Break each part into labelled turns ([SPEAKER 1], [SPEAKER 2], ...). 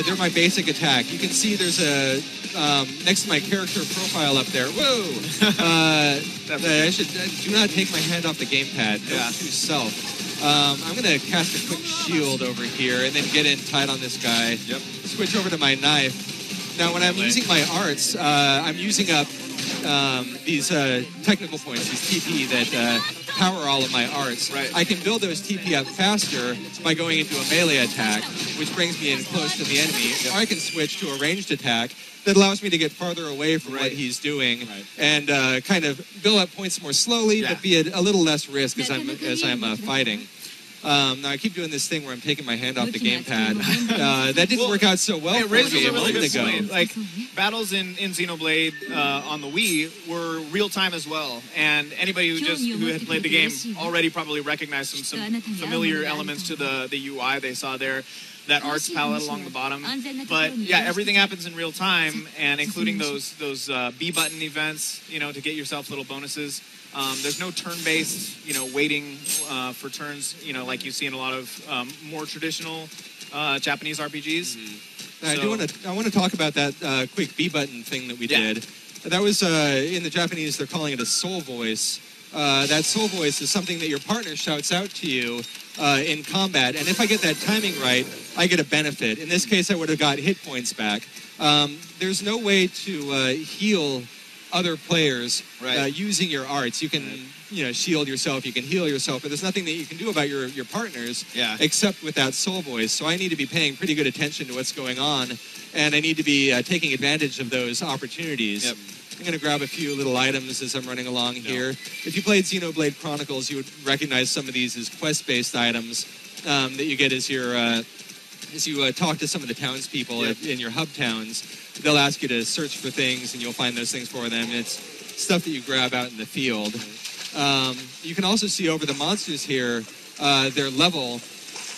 [SPEAKER 1] They're my basic attack. You can see there's a next to my character profile up there. Whoa! Do not take my hand off the gamepad. Note to self. I'm going to cast a quick shield over here and then get in tight on this guy.
[SPEAKER 2] Yep.
[SPEAKER 1] Switch over to my knife. Now, when I'm using my arts, I'm using up these technical points, these TP that power all of my arts.
[SPEAKER 2] Right.
[SPEAKER 1] I can build those TP up faster by going into a melee attack, which brings me in close to the enemy. Or I can switch to a ranged attack that allows me to get farther away from what he's doing and kind of build up points more slowly, but be at a little less risk as I'm fighting. Now, I keep doing this thing where I'm taking my hand off the gamepad. That didn't work out so well for me a moment ago.
[SPEAKER 2] Like, battles in Xenoblade on the Wii were real-time as well. And anybody who had played the game already probably recognized some familiar elements to the UI they saw there. That arts palette along the bottom. But, yeah, everything happens in real time, and including those B-button events, to get yourself little bonuses. There's no turn-based, waiting for turns, like you see in a lot of more traditional Japanese RPGs.
[SPEAKER 1] I want to talk about that quick B-button thing that we did. That was, in the Japanese, they're calling it a soul voice. That soul voice is something that your partner shouts out to you in combat. And if I get that timing right, I get a benefit. In this case, I would have got hit points back. There's no way to heal other players using your arts. You can shield yourself, you can heal yourself, but there's nothing that you can do about your partners except with that soul voice. So I need to be paying pretty good attention to what's going on, and I need to be taking advantage of those opportunities.
[SPEAKER 2] Yep.
[SPEAKER 1] I'm going to grab a few little items as I'm running along here. If you played Xenoblade Chronicles, you would recognize some of these as quest-based items that you get as you talk to some of the townspeople in your hub towns. They'll ask you to search for things, and you'll find those things for them. It's stuff that you grab out in the field. You can also see over the monsters here their level.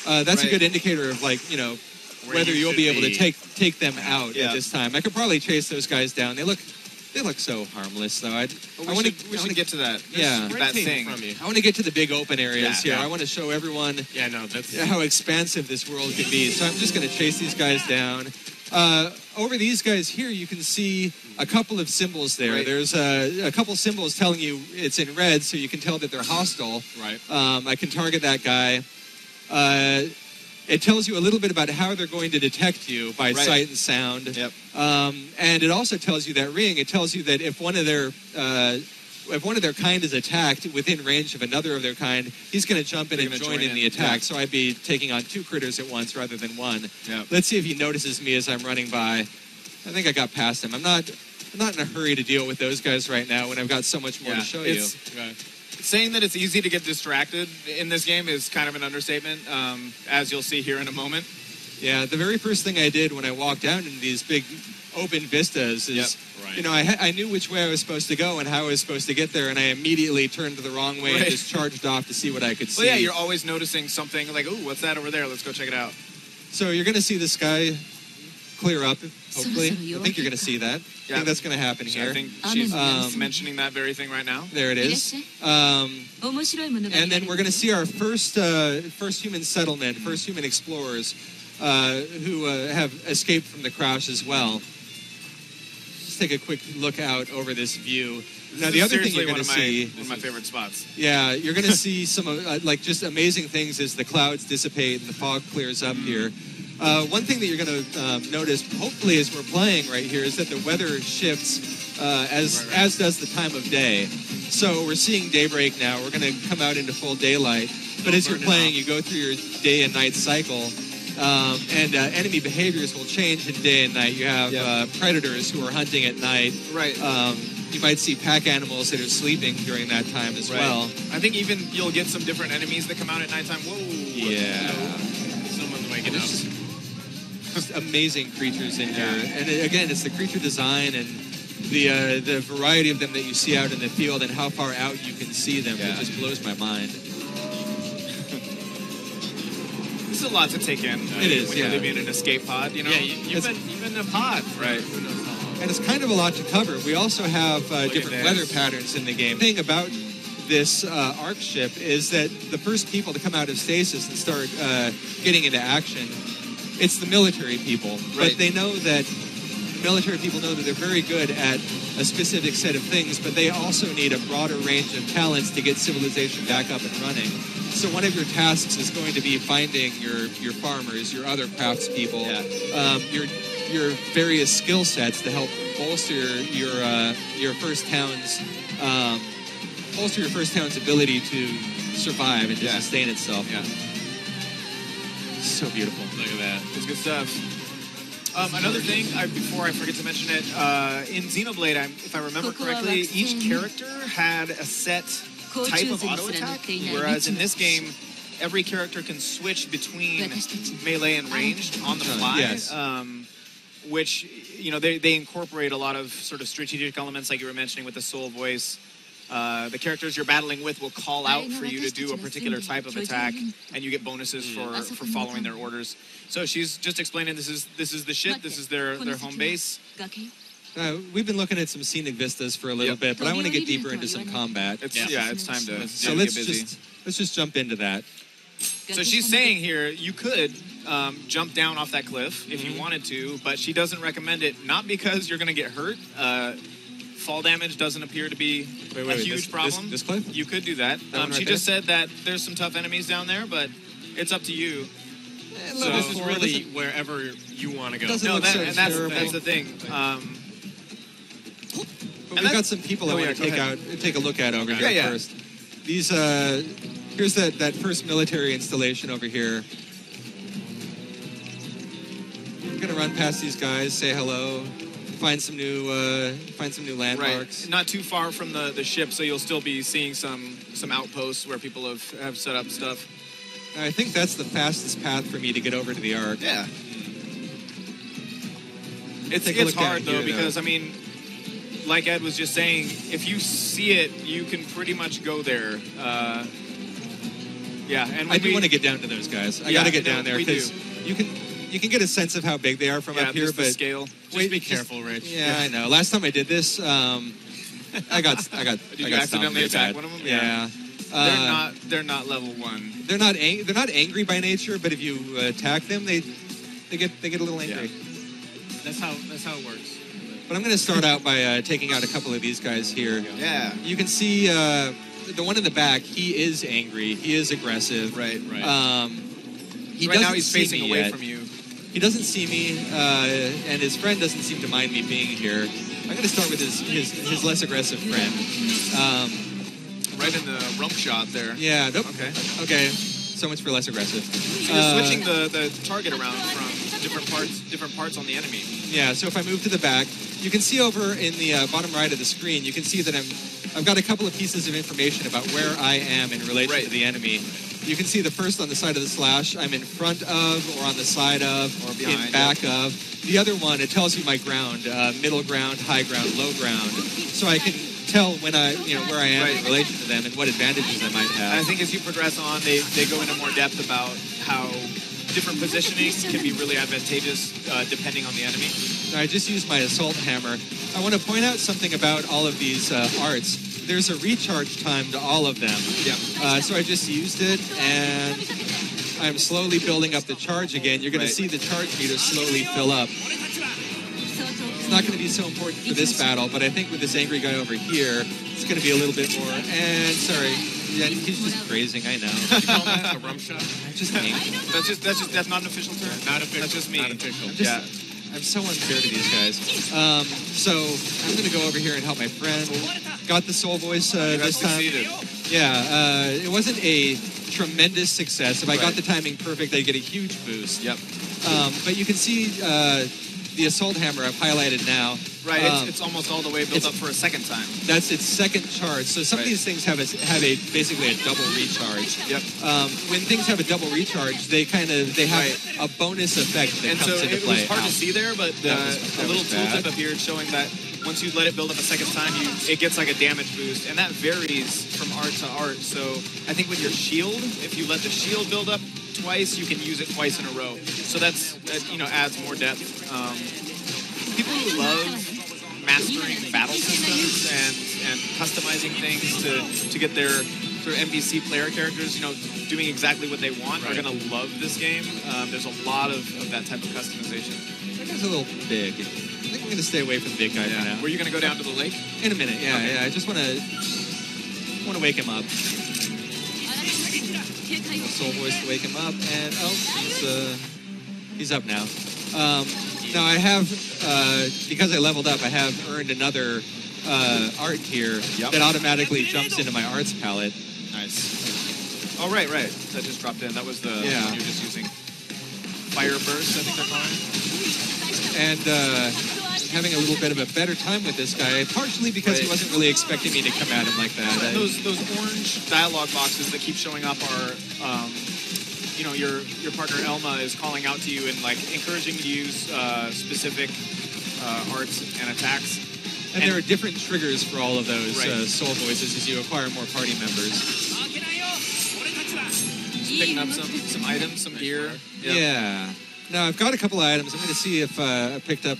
[SPEAKER 1] That's a good indicator of, whether you'll be able to take them out at this time. I could probably chase those guys down. They look so harmless, though.
[SPEAKER 2] We should get to that. That thing.
[SPEAKER 1] I want to get to the big open areas here. I want to show everyone how expansive this world can be. So I'm just going to chase these guys down. Over these guys here, you can see a couple of symbols there. Right. There's a couple symbols telling you it's in red, so you can tell that they're hostile.
[SPEAKER 2] Right.
[SPEAKER 1] I can target that guy. It tells you a little bit about how they're going to detect you by sight and sound.
[SPEAKER 2] Yep.
[SPEAKER 1] And it also tells you that ring. It tells you that if one of their kind is attacked within range of another of their kind, he's going to jump in and join in the attack. Yeah. So I'd be taking on two critters at once rather than one.
[SPEAKER 2] Yep.
[SPEAKER 1] Let's see if he notices me as I'm running by. I think I got past him. I'm not in a hurry to deal with those guys right now when I've got so much more to show you.
[SPEAKER 2] Saying that it's easy to get distracted in this game is kind of an understatement, as you'll see here in a moment.
[SPEAKER 1] Yeah, the very first thing I did when I walked down into these big open vistas is, I knew which way I was supposed to go and how I was supposed to get there, and I immediately turned the wrong way and just charged off to see what I could see.
[SPEAKER 2] Well, yeah, you're always noticing something like, ooh, what's that over there? Let's go check it out.
[SPEAKER 1] So you're going to see the sky clear up, hopefully. I think you're going to see that. I think that's going to happen here.
[SPEAKER 2] I think she's mentioning that very thing right now.
[SPEAKER 1] There it is. And then we're going to see our first human settlement, first human explorers who have escaped from the crash as well. Let's take a quick look out over this view. Now, the other thing you're going to see...
[SPEAKER 2] one of my favorite spots.
[SPEAKER 1] Yeah, you're going to see some just amazing things as the clouds dissipate and the fog clears up here. One thing that you're going to notice, hopefully, as we're playing right here, is that the weather shifts as does the time of day. So we're seeing daybreak now. We're going to come out into full daylight. But as you're playing, you go through your day and night cycle, and enemy behaviors will change in day and night. You have predators who are hunting at night.
[SPEAKER 2] Right.
[SPEAKER 1] You might see pack animals that are sleeping during that time as well.
[SPEAKER 2] I think even you'll get some different enemies that come out at nighttime. Whoa.
[SPEAKER 1] Yeah.
[SPEAKER 2] Someone's waking up.
[SPEAKER 1] Just amazing creatures in here. And again, it's the creature design and the variety of them that you see out in the field and how far out you can see them. It just blows my mind.
[SPEAKER 2] This is a lot to take in.
[SPEAKER 1] It is,
[SPEAKER 2] when you're living in an escape pod, you know? Yeah, you've been in a pod, right?
[SPEAKER 1] And it's kind of a lot to cover. We also have different weather patterns in the game. The thing about this ARC ship is that the first people to come out of stasis and start getting into action it's the military people.
[SPEAKER 2] Right.
[SPEAKER 1] But they know that military people know that they're very good at a specific set of things, but they also need a broader range of talents to get civilization back up and running. So one of your tasks is going to be finding your farmers, your other craftspeople, your various skill sets to help bolster your first town's ability to survive and to sustain itself.
[SPEAKER 2] Yeah.
[SPEAKER 1] So beautiful.
[SPEAKER 2] Look at that. It's good stuff. Another thing, before I forget to mention it, in Xenoblade, if I remember correctly, each character had a set type of auto attack, whereas in this game, every character can switch between melee and ranged on the fly.
[SPEAKER 1] Yes.
[SPEAKER 2] Which, you know, they incorporate a lot of sort of strategic elements, like you were mentioning with the soul voice. The characters you're battling with will call out for you to do a particular type of attack, and you get bonuses for following their orders. So she's just explaining this is the ship, this is their home base.
[SPEAKER 1] We've been looking at some scenic vistas for a little bit, but I want to get deeper into some combat.
[SPEAKER 2] It's time to
[SPEAKER 1] So
[SPEAKER 2] get
[SPEAKER 1] let's
[SPEAKER 2] busy.
[SPEAKER 1] just jump into that.
[SPEAKER 2] So she's saying here, you could jump down off that cliff if you wanted to, but she doesn't recommend it, not because you're going to get hurt. Fall damage doesn't appear to be a huge problem.
[SPEAKER 1] This cliff?
[SPEAKER 2] You could do that. She just said that there's some tough enemies down there, but it's up to you.
[SPEAKER 3] So this is really wherever you want to go.
[SPEAKER 1] Doesn't
[SPEAKER 2] No,
[SPEAKER 1] look so
[SPEAKER 2] that's the thing.
[SPEAKER 1] But we've got some people I want to take a look at over here first. These here's that first military installation over here. I'm gonna run past these guys, say hello, find some new landmarks.
[SPEAKER 2] Right. Not too far from the ship, so you'll still be seeing some outposts where people have set up stuff.
[SPEAKER 1] I think that's the fastest path for me to get over to the Ark.
[SPEAKER 2] Yeah. It's hard though because I mean, like Ed was just saying, if you see it, you can pretty much go there. And
[SPEAKER 1] I do want to get down to those guys. I got to get down there because you can get a sense of how big they are from up here, but
[SPEAKER 2] the scale.
[SPEAKER 3] Just be careful, Rich.
[SPEAKER 1] Yeah, I know. Last time I did this, I got
[SPEAKER 2] Did you accidentally attack one of them?
[SPEAKER 1] Yeah.
[SPEAKER 2] They're not level 1.
[SPEAKER 1] They're not angry by nature, but if you attack them, they get a little angry.
[SPEAKER 3] Yeah. That's how it works.
[SPEAKER 1] But I'm going to start out by taking out a couple of these guys here.
[SPEAKER 2] Yeah.
[SPEAKER 1] You can see the one in the back. He is angry. He is aggressive.
[SPEAKER 2] Right.
[SPEAKER 1] Right
[SPEAKER 2] Now he's facing away from you.
[SPEAKER 1] He doesn't see me, and his friend doesn't seem to mind me being here. I'm going to start with his less aggressive friend.
[SPEAKER 2] Right in the rump shot there.
[SPEAKER 1] Yeah. Nope.
[SPEAKER 2] Okay.
[SPEAKER 1] So much for less aggressive.
[SPEAKER 2] So you're switching the target around from different parts on the enemy.
[SPEAKER 1] Yeah. So if I move to the back, you can see over in the bottom right of the screen, you can see that I've got a couple of pieces of information about where I am in relation to the enemy. You can see the first on the side of the slash, I'm in front of, or on the side of, or behind, in back of. The other one, it tells you my ground, middle ground, high ground, low ground. So I can tell when where I am in relation to them and what advantages I might have.
[SPEAKER 2] I think as you progress on, they go into more depth about how different positioning can be really advantageous depending on the enemy.
[SPEAKER 1] I just used my assault hammer. I want to point out something about all of these arts. There's a recharge time to all of them. So I just used it, and I'm slowly building up the charge again. You're going to see the charge meter slowly fill up. It's not going to be so important for this battle, but I think with this angry guy over here, it's going to be a little bit more. And sorry, he's just grazing. I know.
[SPEAKER 3] Did you call that a rump shot?
[SPEAKER 1] Just angry.
[SPEAKER 2] That's not an official term.
[SPEAKER 3] Not official.
[SPEAKER 2] That's just me.
[SPEAKER 3] Not official.
[SPEAKER 1] I'm so unfair to these guys. So I'm going to go over here and help my friend. Got the soul voice this time. Yeah, it wasn't a tremendous success. If I got the timing perfect, I'd get a huge boost.
[SPEAKER 2] Yep.
[SPEAKER 1] But you can see the assault hammer I've highlighted now.
[SPEAKER 2] Right, it's almost all the way built up for a second time.
[SPEAKER 1] That's its second charge. So some of these things have basically a double recharge.
[SPEAKER 2] Yep.
[SPEAKER 1] When things have a double recharge, they have a bonus effect that comes into play.
[SPEAKER 2] It was hard to see there, but a little tooltip appeared showing that once you let it build up a second time, it gets like a damage boost, and that varies from art to art. So I think with your shield, if you let the shield build up twice, you can use it twice in a row. So that adds more depth. People who love mastering battle systems and customizing things to get their sort of NPC player characters, you know, doing exactly what they want are going to love this game. There's a lot of that type of customization.
[SPEAKER 1] That guy's a little big. I think I'm going to stay away from the big guy for now.
[SPEAKER 2] Were you going to go down to the lake?
[SPEAKER 1] In a minute, yeah,
[SPEAKER 2] Okay.
[SPEAKER 1] yeah. I just want to wake him up. Soul voice to wake him up, and he's up now. Now I have, because I leveled up, I have earned another art here that automatically jumps into my arts palette.
[SPEAKER 2] Nice. Oh, right. That just dropped in. That was the one you were just using. Fire Burst, I think they're calling it.
[SPEAKER 1] And having a little bit of a better time with this guy, partially because he wasn't really expecting me to come at him like that.
[SPEAKER 2] Those orange dialogue boxes that keep showing up are, you know, your partner Elma is calling out to you and like encouraging you to use specific arts and attacks.
[SPEAKER 1] And there are different triggers for all of those soul voices as you acquire more party members.
[SPEAKER 2] Just picking up some items, some gear. Yep.
[SPEAKER 1] Yeah. Now I've got a couple of items. I'm going to see if I picked up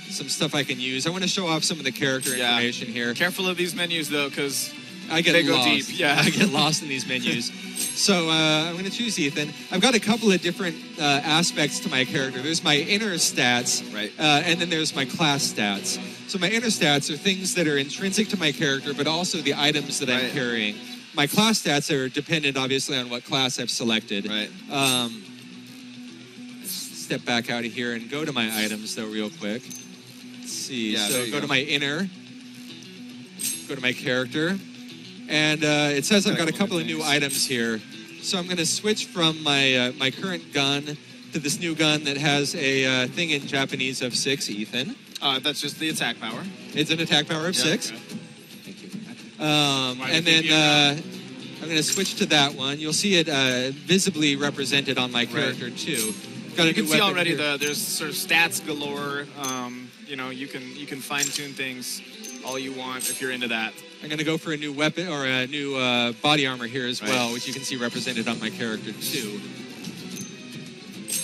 [SPEAKER 1] some stuff I can use. I want to show off some of the character information here.
[SPEAKER 2] Careful of these menus though, because
[SPEAKER 1] they go
[SPEAKER 2] lost.
[SPEAKER 1] Deep. Yeah, I get lost in these menus. So I'm going to choose Ethan. I've got a couple of different aspects to my character. There's my inner stats, and then there's my class stats. So my inner stats are things that are intrinsic to my character, but also the items that I'm carrying. My class stats are dependent, obviously, on what class I've selected. Step back out of here and go to my items, though, real quick. Let's see. So go to my inner, go to my character, and it says I've got a couple of new items here. So I'm going to switch from my my current gun to this new gun that has a thing in Japanese of 6, Ethan.
[SPEAKER 2] That's just the attack power.
[SPEAKER 1] It's an attack power of 6.
[SPEAKER 3] Okay.
[SPEAKER 1] Thank you. And then I'm going to switch to that one. You'll see it visibly represented on my character too. Got
[SPEAKER 2] you can see already there's sort of stats galore. You know, you can fine tune things all you want if you're into that.
[SPEAKER 1] I'm going to go for a new weapon or a new body armor here as well, which you can see represented on my character too.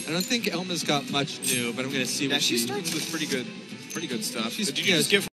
[SPEAKER 1] I don't think Elma's got much new, but I'm going to see what
[SPEAKER 2] she starts with pretty good stuff.
[SPEAKER 1] Did
[SPEAKER 2] you just give